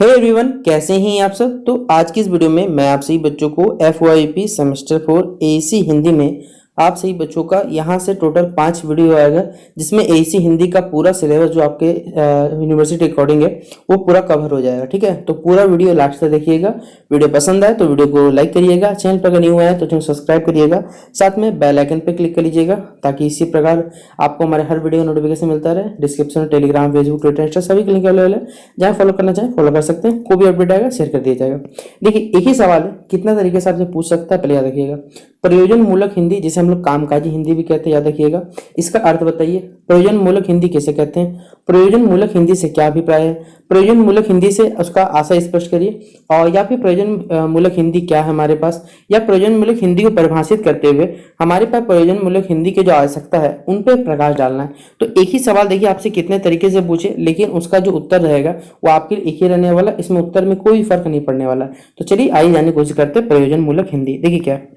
Hey everyone, कैसे हैं आप सब। तो आज की इस वीडियो में मैं आप सभी बच्चों को FYP सेमेस्टर 4 AEC हिंदी में आप सभी बच्चों का यहाँ से टोटल 5 वीडियो आएगा, जिसमें AEC हिंदी का पूरा सिलेबस जो आपके यूनिवर्सिटी अकॉर्डिंग है वो पूरा कवर हो जाएगा। ठीक है, तो पूरा वीडियो लास्ट तक देखिएगा। वीडियो पसंद आए तो वीडियो को लाइक करिएगा, चैनल पर अगर न्यू आया तो चैनल सब्सक्राइब करिएगा, साथ में बेल आइकन पर क्लिक कर लीजिएगा ताकि इसी प्रकार आपको हमारे हर वीडियो नोटिफिकेशन मिलता रहे। डिस्क्रिप्शन में टेलीग्राम, फेसबुक, ट्विटर, इंस्टा सभी के लिंक अवेलेबल है, जहाँ फॉलो करना चाहें फॉलो कर सकते हैं। कोई भी अपडेट आएगा शेयर कर दिया जाएगा। देखिए, एक ही सवाल है, कितना तरीके से आपसे पूछ सकता है, पहले याद रखिएगा। प्रयोजन मूलक हिंदी, जिसे हम लोग कामकाजी हिंदी भी कहते हैं, याद रखिएगा। इसका अर्थ बताइए। प्रयोजन मूलक हिंदी किसे कहते हैं, प्रयोजन मूलक हिंदी से क्या अभिप्राय है, प्रयोजन मूलक हिंदी से उसका आशय स्पष्ट करिए। और या फिर प्रयोजन मूलक हिंदी क्या है हमारे पास, या प्रयोजन मूलक हिंदी को परिभाषित करते हुए हमारे पास प्रयोजन मूलक हिंदी की जो आवश्यकता है उन पर प्रकाश डालना है। तो एक ही सवाल देखिए आपसे कितने तरीके से पूछे, लेकिन उसका जो उत्तर रहेगा वो आपके लिए एक ही रहने वाला, इसमें उत्तर में कोई फर्क नहीं पड़ने वाला। तो चलिए आइए जानने की कोशिश करते हैं प्रयोजन मूलक हिंदी। देखिए क्या है,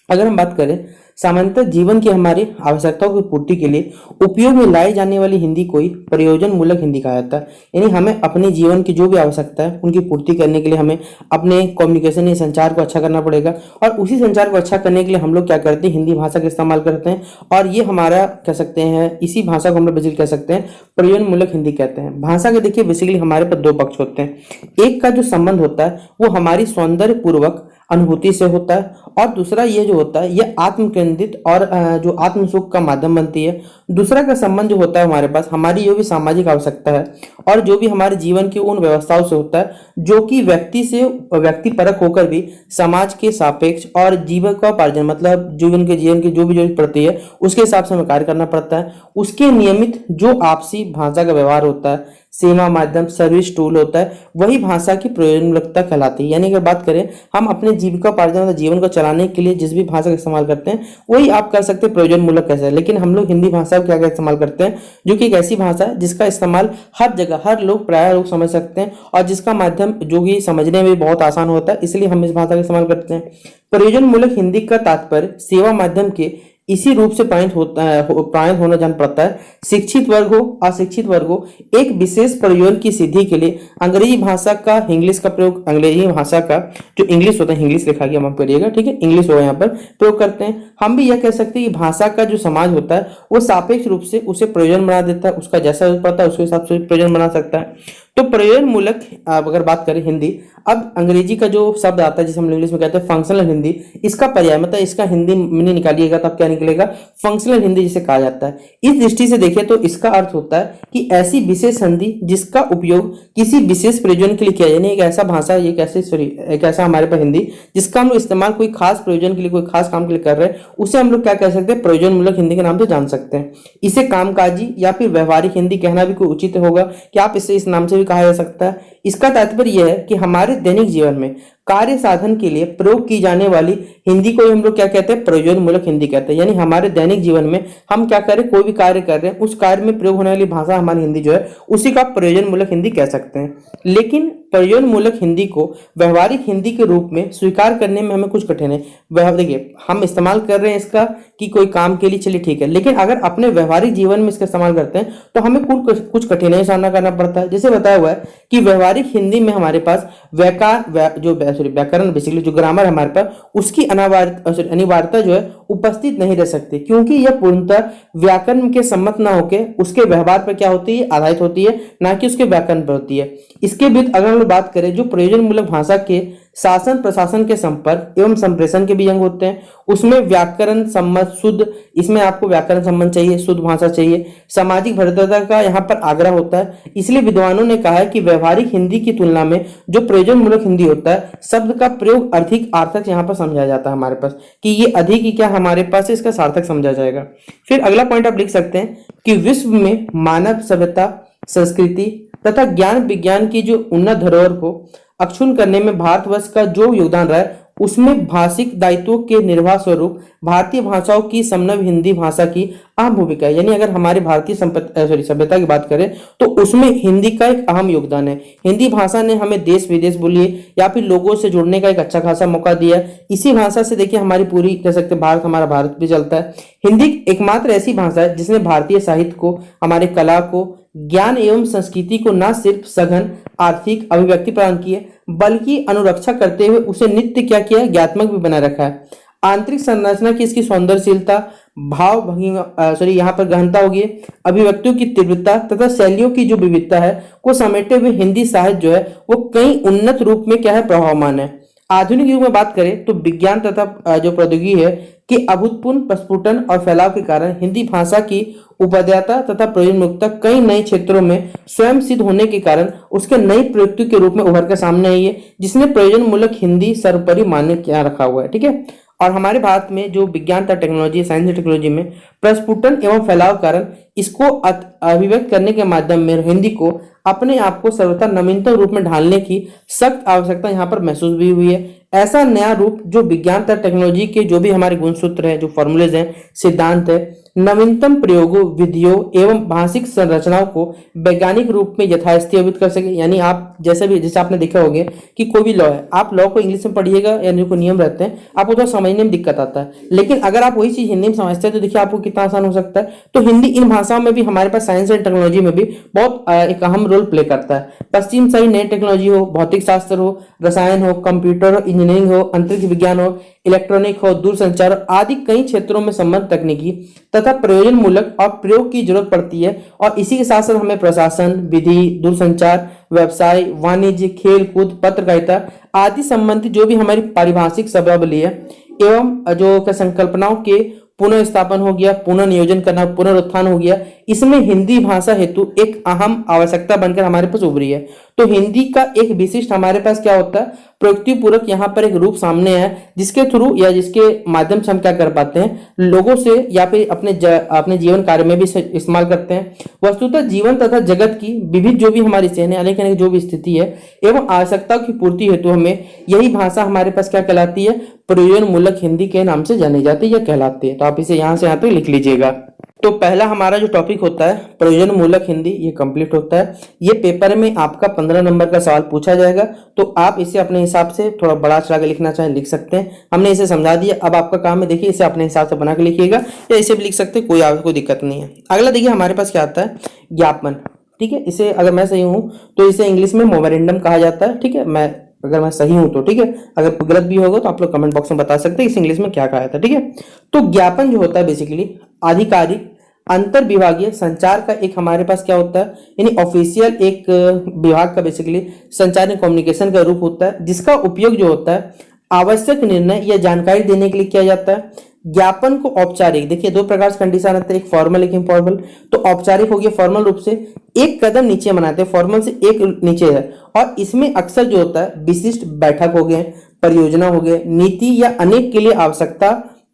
अगर हम बात करें सामान्यतः जीवन की हमारी आवश्यकताओं की पूर्ति के लिए उपयोग में लाई जाने वाली हिंदी को ही प्रयोजन मूलक हिंदी कहा जाता है। यानी हमें अपने जीवन की जो भी आवश्यकता है उनकी पूर्ति करने के लिए हमें अपने कम्युनिकेशन या संचार को अच्छा करना पड़ेगा, और उसी संचार को अच्छा करने के लिए हम लोग क्या करते हैं, हिंदी भाषा का इस्तेमाल करते हैं। और ये हमारा कह सकते हैं, इसी भाषा को हम लोग बेसिकली कह सकते हैं प्रयोजन मूलक हिंदी कहते हैं। भाषा के देखिए बेसिकली हमारे पास दो पक्ष होते हैं। एक का जो संबंध होता है वो हमारी सौंदर्य पूर्वक अनुभूति से होता है, और दूसरा ये जो होता है ये आत्म केंद्रित और जो आत्म सुख का माध्यम बनती है। दूसरा का संबंध जो होता है हमारे पास हमारी जो भी सामाजिक आवश्यकता है और जो भी हमारे जीवन की उन व्यवस्थाओं से होता है जो कि व्यक्ति परक होकर भी समाज के सापेक्ष और जीविकोपार्जन मतलब जीवन की जो भी जरूरत पड़ती है उसके हिसाब से हमें कार्य करना पड़ता है। उसके नियमित जो आपसी भाषा का व्यवहार होता है, सेवा माध्यम, सर्विस टूल होता है, वही भाषा की प्रयोजनमूलकता कहलाती है। यानी अगर बात करें हम अपने जीविकोपार्जन जीवन को चलाने के लिए जिस भी भाषा का इस्तेमाल करते हैं वही आप कर सकते हैं प्रयोजन मूलक कैसे। लेकिन हम लोग हिंदी भाषा को क्या इस्तेमाल करते हैं, जो कि एक ऐसी भाषा है जिसका इस्तेमाल हर जगह हर लोग प्राय लोग समझ सकते हैं, और जिसका माध्यम जो कि समझने में बहुत आसान होता है, इसलिए हम इस भाषा का इस्तेमाल करते हैं। प्रयोजन मूलक हिंदी का तात्पर्य सेवा माध्यम के इसी रूप से प्रायित होना जान पड़ता है। शिक्षित वर्ग हो अशिक्षित वर्ग हो, एक विशेष प्रयोजन की सिद्धि के लिए अंग्रेजी भाषा का इंग्लिश का प्रयोग, अंग्रेजी भाषा का जो इंग्लिश होता है, इंग्लिश लिखा गया माफ करिएगा, ठीक है, इंग्लिश होगा यहाँ पर प्रयोग करते हैं। हम भी यह कह सकते हैं कि भाषा का जो समाज होता है वो सापेक्ष रूप से उसे प्रयोजन बना देता है, उसका जैसा पड़ता है उसके हिसाब से प्रयोजन बना सकता है। तो प्रयोजन मूलक अगर बात करें हिंदी, अब अंग्रेजी का जो शब्द आता है जिसे हम इंग्लिश में कहते हैं फंक्शनल हिंदी, इसका पर्याय मतलब इसका हिंदी में निकालिएगा तब क्या निकलेगा, फंक्शनल हिंदी जिसे कहा जाता है। इस दृष्टि से देखें तो इसका अर्थ होता है कि ऐसी विशेष संधि जिसका उपयोग किसी विशेष प्रयोजन के लिए किया, यानी एक ऐसा भाषा एक ऐसा हमारे पास हिंदी जिसका हम लोग इस्तेमाल कोई खास प्रयोजन के लिए कोई खास काम के लिए कर रहे हैं, उसे हम लोग क्या कह सकते हैं, प्रयोजन मूलक हिंदी के नाम से जान सकते हैं। इसे कामकाजी या फिर व्यवहारिक हिंदी कहना भी कोई उचित होगा कि आप इसे इस नाम से भी कहा जा सकता है। इसका तात्पर्य यह है कि हमारे दैनिक जीवन में कार्य साधन के लिए प्रयोग की जाने वाली हिंदी को हम लोग क्या कहते हैं, प्रयोजन मूलक हिंदी कहते हैं। यानी हमारे दैनिक जीवन में हम क्या करें, कोई भी कार्य कर रहे हैं, उस कार्य में प्रयोग होने वाली भाषा हमारी हिंदी जो है उसी का प्रयोजन मूलक हिंदी कह सकते हैं। लेकिन प्रयोजन मूलक हिंदी को व्यवहारिक हिंदी के रूप में स्वीकार करने में हमें कुछ कठिन है। देखिए, हम इस्तेमाल कर रहे हैं इसका कि कोई काम के लिए, चलिए ठीक है, लेकिन अगर अपने व्यवहारिक जीवन में इसका इस्तेमाल करते हैं तो हमें कुछ कठिनाई का सामना करना पड़ता है। जैसे बताया हुआ है कि व्यवहारिक हिंदी में हमारे पास व्याकरण बेसिकली जो ग्रामर हमारे पास उसकी अनिवार्यता जो है उपस्थित नहीं रह सकती, क्योंकि यह पूर्णतः व्याकरण के सम्मत ना होकर उसके व्यवहार पर क्या होती है, आधारित होती है, ना कि उसके व्याकरण पर होती है। इसके विरुद्ध अगर हम लोग बात करें जो प्रयोजन मूलक भाषा के शासन प्रशासन के संपर्क एवं संप्रेषण के भी अंग होते हैं, उसमें व्याकरण सम्मत शुद्ध, इसमें आपको व्याकरण संबंध चाहिए, शुद्ध भाषा चाहिए, सामाजिक भद्रता का यहाँ पर आग्रह होता है। इसलिए विद्वानों ने कहा है कि व्यवहारिक हिंदी की तुलना में जो प्रयोजन मूलक हिंदी होता है, शब्द का प्रयोग अधिक सार्थक यहाँ पर समझा जाता है हमारे पास, कि ये अधिक ही क्या हमारे पास इसका सार्थक समझा जाएगा। फिर अगला पॉइंट आप लिख सकते हैं कि विश्व में मानव सभ्यता, संस्कृति तथा ज्ञान विज्ञान की जो उन्नत धरोहर को अक्षुण्ण करने में भारतवर्ष का जो योगदान रहा है उसमें भाषिक दायित्वों के निर्वाह स्वरूप भारतीय भाषाओं की समनव हिंदी भाषा की अहम भूमिका है। यानी अगर हमारे भारतीय सभ्यता की बात करें तो उसमें हिंदी का एक अहम योगदान है। हिंदी भाषा ने हमें देश विदेश बोलिए या फिर लोगों से जुड़ने का एक अच्छा खासा मौका दिया है। इसी भाषा से देखिए हमारी पूरी कह सकते हैं भारत, हमारा भारत भी चलता है। हिंदी एकमात्र ऐसी भाषा है जिसने भारतीय साहित्य को, हमारे कला को, ज्ञान एवं संस्कृति को न सिर्फ सघन आर्थिक अभिव्यक्ति प्रदान की है बल्कि अनुरक्षा करते हुए उसे नित्य क्या किया है, ज्ञात्मक भी बना रखा है। आंतरिक संरचना की इसकी सौंदर्यशीलता, भाव भंगिमा यहाँ पर गहनता होगी, अभिव्यक्तियों की तीव्रता तथा शैलियों की जो विविधता है को समेटे हुए हिंदी साहित्य जो है वो कई उन्नत रूप में क्या है, प्रभावमान है। आधुनिक युग में बात करें तो विज्ञान तथा जो प्रौद्योगिकी है कि अभूतपूर्व प्रस्फुटन और फैलाव के कारण हिंदी भाषा की उपयोगिता तथा प्रयोजनमुक्तता कई नए क्षेत्रों में स्वयं सिद्ध होने के कारण उसके नई प्रयुक्ति के रूप में उभर कर सामने आई है, जिसने प्रयोजन मूलक हिंदी सर्वोपरि मान्य क्या रखा हुआ है। ठीक है, और हमारे भारत में जो विज्ञान तथा टेक्नोलॉजी, साइंस एंड टेक्नोलॉजी में प्रस्फुटन एवं फैलाव कारण इसको अभिव्यक्त करने के माध्यम में हिंदी को अपने आप को सर्वथा नवीनतम रूप में ढालने की सख्त आवश्यकता यहाँ पर महसूस भी हुई है। ऐसा नया रूप जो विज्ञान तथा टेक्नोलॉजी के जो भी हमारे गुणसूत्र हैं, जो फॉर्मूलेज हैं, सिद्धांत है, नवीनतम प्रयोगों, विधियों एवं भाषिक संरचनाओं को वैज्ञानिक रूप में यथास्थितित कर सके। यानी आप जैसे आपने देखा होगा कि कोई भी लॉ है, आप लॉ को इंग्लिश में पढ़िएगा या जो नियम रहते हैं आपको थोड़ा समझने में दिक्कत आता है, लेकिन अगर आप वही चीज हिंदी में समझते हैं तो देखिए आपको कितना आसान हो सकता है। तो हिंदी इन भाषाओं में भी हमारे पास साइंस एंड टेक्नोलॉजी में भी बहुत एक अहम रोल प्ले करता है। पश्चिम से ही नई टेक्नोलॉजी हो, भौतिक शास्त्र हो, रसायन हो, कंप्यूटर हो, इंजीनियरिंग हो, अंतरिक्ष विज्ञान हो, इलेक्ट्रॉनिक हो, दूरसंचार आदि कई क्षेत्रों में संबंध तकनीकी तथा प्रयोजन मूलक और प्रयोग की जरूरत पड़ती है। और इसी के साथ साथ हमें प्रशासन, विधि, दूरसंचार, व्यवसाय, वाणिज्य, खेल कूद, पत्रकारिता आदि संबंधित जो भी हमारी पारिभाषिक शब्दावली है एवं जो संकल्पनाओं के पुनर्स्थापन हो गया, पुनर्नियोजन करना, पुनरुत्थान हो गया, इसमें हिंदी भाषा हेतु एक अहम आवश्यकता बनकर हमारे पास उभरी है। तो हिंदी का एक विशिष्ट हमारे पास क्या होता है, प्रयुक्ति पूर्वक यहाँ पर एक रूप सामने है जिसके थ्रू या जिसके माध्यम से हम क्या कर पाते हैं, लोगों से या फिर अपने जीवन कार्य में भी इस्तेमाल करते हैं। वस्तुतः जीवन तथा जगत की विविध जो भी हमारी सेने अनेक अनेक जो भी स्थिति है एवं आवश्यकताओं की पूर्ति हेतु हमें यही भाषा हमारे पास क्या कहलाती है, प्रयोजन मूलक हिंदी के नाम से जानी जाती है या कहलाती है। तो आप इसे यहाँ से यहाँ तक लिख लीजिएगा। तो पहला हमारा जो टॉपिक होता है प्रयोजन मूलक हिंदी, ये कंप्लीट होता है। ये पेपर में आपका 15 नंबर का सवाल पूछा जाएगा, तो आप इसे अपने हिसाब से थोड़ा बड़ा चढ़ा के लिखना चाहें लिख सकते हैं। हमने इसे समझा दिया, अब आपका काम है देखिए इसे अपने हिसाब से बना के लिखिएगा या इसे भी लिख सकते हैं, कोई आपको दिक्कत नहीं है। अगला देखिए हमारे पास क्या आता है, ज्ञापन। ठीक है, इसे अगर मैं सही हूं तो इसे इंग्लिश में मोमेरेंडम कहा जाता है। ठीक है, अगर मैं सही हूं तो ठीक है, अगर गलत भी होगा तो आप लोग कमेंट बॉक्स में बता सकते हैं इस इंग्लिश में क्या कहा जाता है। ठीक है, तो ज्ञापन जो होता है बेसिकली आधिकारिक अंतर विभागीय संचार का एक हमारे पास क्या होता है, यानी ऑफिशियल एक विभाग का बेसिकली संचार एंड कम्युनिकेशन का रूप होता है, जिसका उपयोग जो होता है आवश्यक निर्णय या जानकारी देने के लिए किया जाता है। ज्ञापन को औपचारिक, देखिए दो प्रकार से कंडीशन आते हैं, एक फॉर्मल एक इनफॉर्मल। तो औपचारिक हो गया फॉर्मल रूप से एक कदम नीचे मनाते हैं, फॉर्मल से एक नीचे है, और इसमें अक्सर जो होता है विशिष्ट बैठक हो गए, परियोजना हो गए, नीति या अनेक के लिए आवश्यकता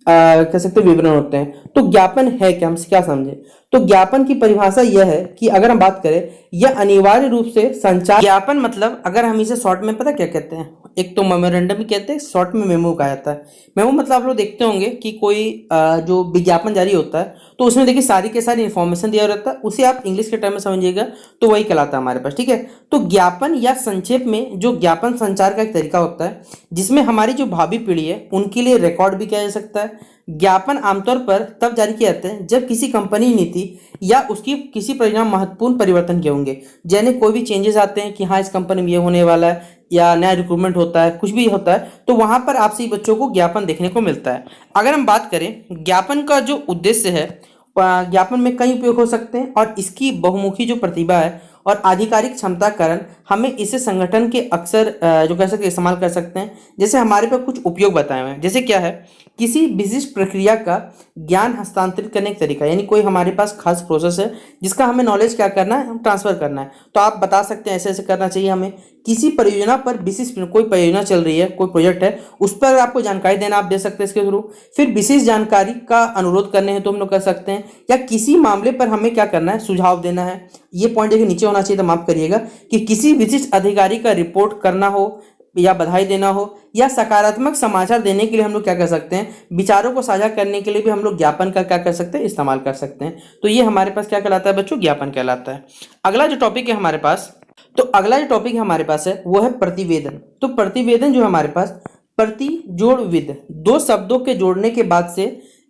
कह सकते विवरण होते हैं। तो ज्ञापन है क्या, हम क्या समझे, तो ज्ञापन की परिभाषा यह है कि अगर हम बात करें यह अनिवार्य रूप से संचार। ज्ञापन मतलब अगर हम इसे शॉर्ट में पता क्या कहते हैं, एक तो मेमोरेंडम भी कहते हैं, शॉर्ट में मेमो कहा जाता है। मेमो मतलब आप लोग देखते होंगे कि कोई जो विज्ञापन जारी होता है तो उसमें देखिए सारी के सारी इन्फॉर्मेशन दिया रहता है, उसे आप इंग्लिश के टर्म में समझिएगा तो वही कहलाता है हमारे पास। ठीक है, तो ज्ञापन या संक्षेप में जो ज्ञापन संचार का एक तरीका होता है जिसमें हमारी जो भावी पीढ़ी है उनके लिए रिकॉर्ड भी किया जा सकता है। ज्ञापन आमतौर पर तब जारी किए जाते हैं जब किसी कंपनी नीति या उसकी किसी परिणाम महत्वपूर्ण परिवर्तन किए होंगे, यानी कोई भी चेंजेस आते हैं कि हाँ इस कंपनी में ये होने वाला है या नया रिक्रूटमेंट होता है, कुछ भी होता है, तो वहां पर आपसे बच्चों को ज्ञापन देखने को मिलता है। अगर हम बात करें ज्ञापन का जो उद्देश्य है, ज्ञापन में कई उपयोग हो सकते हैं और इसकी बहुमुखी जो प्रतिभा है और आधिकारिक क्षमता कारण हमें इसे संगठन के अक्सर जो कह सकते इस्तेमाल कर सकते हैं। जैसे हमारे पे कुछ उपयोग बताए हुए हैं, जैसे क्या है, किसी विशिष्ट प्रक्रिया का ज्ञान हस्तांतरित करने का तरीका, यानी कोई हमारे पास खास प्रोसेस है जिसका हमें नॉलेज क्या करना है, ट्रांसफर करना है, तो आप बता सकते हैं ऐसे ऐसे करना चाहिए हमें। किसी परियोजना पर विशिष्ट, कोई परियोजना चल रही है, कोई प्रोजेक्ट है, उस पर आपको जानकारी देना आप दे सकते हैं इसके थ्रू। फिर विशेष जानकारी का अनुरोध करने हैं तो हम लोग कर सकते हैं, या किसी मामले पर हमें क्या करना है, सुझाव देना है। ये पॉइंट देखिए नीचे होना चाहिए तो माफ करिएगा कि किसी विशिष्ट अधिकारी का रिपोर्ट करना हो, या बधाई देना हो या सकारात्मक समाचार देने के लिए हम लोग क्या कर सकते हैं, विचारों को साझा करने के लिए भी हम लोग ज्ञापन का क्या कर सकते हैं, इस्तेमाल कर सकते हैं। तो ये हमारे पास क्या कहलाता है बच्चों, ज्ञापन कहलाता है। अगला जो टॉपिक है हमारे पास, तो अगला जो टॉपिक हमारे पास है वो है प्रतिवेदन। तो प्रतिवेदन जो है हमारे पास, प्रति जोड़ विद, दो शब्दों के जोड़ने के बाद से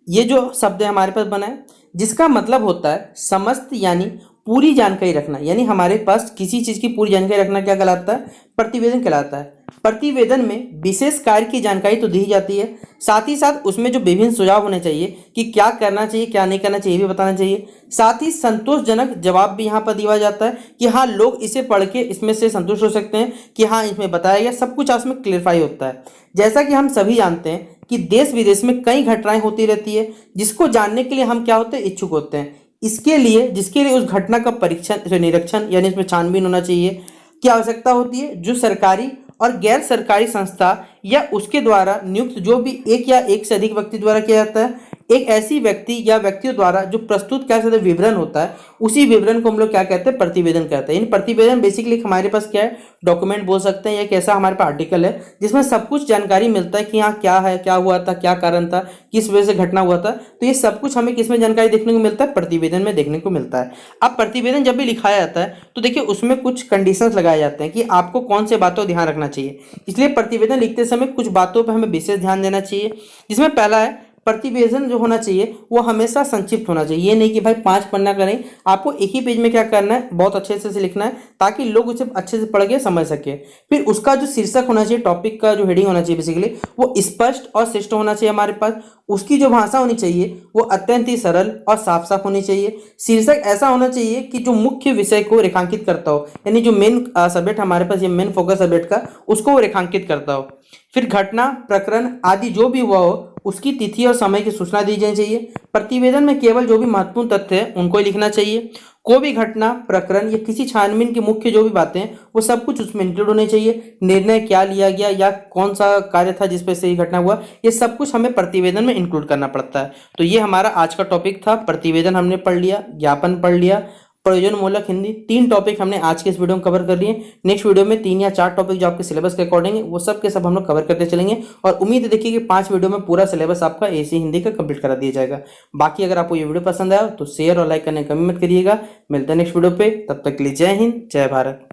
ये जो शब्द है हमारे पास बना है, जिसका मतलब होता है समस्त यानी पूरी जानकारी रखना। यानी हमारे पास किसी चीज की पूरी जानकारी रखना क्या कहलाता है, प्रतिवेदन कहलाता है। प्रतिवेदन में विशेष कार्य की जानकारी तो दी जाती है, साथ ही साथ उसमें जो विभिन्न सुझाव होने चाहिए कि क्या करना चाहिए क्या नहीं करना चाहिए भी बताना चाहिए। साथ ही संतोषजनक जवाब भी यहाँ पर दिया जाता है कि हाँ लोग इसे पढ़ के इसमें से संतुष्ट हो सकते हैं कि हाँ इसमें बताया गया सब कुछ इसमें क्लियरफाई होता है। जैसा कि हम सभी जानते हैं कि देश विदेश में कई घटनाएं होती रहती है, जिसको जानने के लिए हम क्या होते हैं, इच्छुक होते हैं। इसके लिए जिसके लिए उस घटना का परीक्षण निरीक्षण यानी इसमें छानबीन होना चाहिए की आवश्यकता होती है। जो सरकारी और गैर सरकारी संस्था या उसके द्वारा नियुक्त जो भी एक या एक से अधिक व्यक्ति द्वारा किया जाता है, एक ऐसी व्यक्ति या व्यक्तियों द्वारा जो प्रस्तुत क्या कहते हैं विवरण होता है, उसी विवरण को हम लोग क्या कहते हैं, प्रतिवेदन कहते हैं। इन प्रतिवेदन बेसिकली हमारे पास क्या है, डॉक्यूमेंट बोल सकते हैं या एक ऐसा हमारे पास आर्टिकल है जिसमें सब कुछ जानकारी मिलता है कि यहाँ क्या है, क्या हुआ था, क्या कारण था, किस वजह से घटना हुआ था। तो ये सब कुछ हमें किसमें जानकारी देखने को मिलता है, प्रतिवेदन में देखने को मिलता है। अब प्रतिवेदन जब भी लिखाया जाता है तो देखिए उसमें कुछ कंडीशंस लगाए जाते हैं कि आपको कौन से बातों ध्यान रखना चाहिए। इसलिए प्रतिवेदन लिखते समय कुछ बातों पर हमें विशेष ध्यान देना चाहिए, जिसमें पहला है प्रतिवेदन जो होना चाहिए वो हमेशा संक्षिप्त होना चाहिए। ये नहीं कि भाई 5 पन्ना करें, आपको एक ही पेज में क्या करना है, बहुत अच्छे से लिखना है ताकि लोग उसे अच्छे से पढ़ के समझ सके। फिर उसका जो शीर्षक होना चाहिए, टॉपिक का जो हेडिंग होना चाहिए बेसिकली वो स्पष्ट और शिष्ट होना चाहिए हमारे पास। उसकी जो भाषा होनी चाहिए वो अत्यंत ही सरल और साफ साफ होनी चाहिए। शीर्षक ऐसा होना चाहिए कि जो मुख्य विषय को रेखांकित करता हो, यानी जो मेन सब्जेक्ट हमारे पास ये मेन फोकस सब्जेक्ट का उसको वो रेखांकित करता हो। फिर घटना प्रकरण आदि जो भी हुआ हो उसकी तिथि और समय की सूचना दी जानी चाहिए। प्रतिवेदन में केवल जो भी महत्वपूर्ण तथ्य है उनको ही लिखना चाहिए। कोई भी घटना प्रकरण या किसी छानबीन की मुख्य जो भी बातें हैं वो सब कुछ उसमें इंक्लूड होने चाहिए। निर्णय क्या लिया गया या कौन सा कार्य था जिस पे से ये घटना हुआ, ये सब कुछ हमें प्रतिवेदन में इंक्लूड करना पड़ता है। तो ये हमारा आज का टॉपिक था, प्रतिवेदन हमने पढ़ लिया, ज्ञापन पढ़ लिया, प्रयोजनमूलक हिंदी। 3 टॉपिक हमने आज के इस वीडियो में कवर कर लिए। नेक्स्ट वीडियो में 3 या 4 टॉपिक जो आपके सिलेबस के अकॉर्डिंग है वो सब के सब हम लोग कवर करते चलेंगे और उम्मीद है देखिए कि 5 वीडियो में पूरा सिलेबस आपका एसी हिंदी का कंप्लीट करा दिया जाएगा। बाकी अगर आपको ये वीडियो पसंद आया तो शेयर और लाइक करने कमी मत करिएगा। मिलते हैं नेक्स्ट वीडियो पे, तब तक के लिए जय हिंद जय भारत।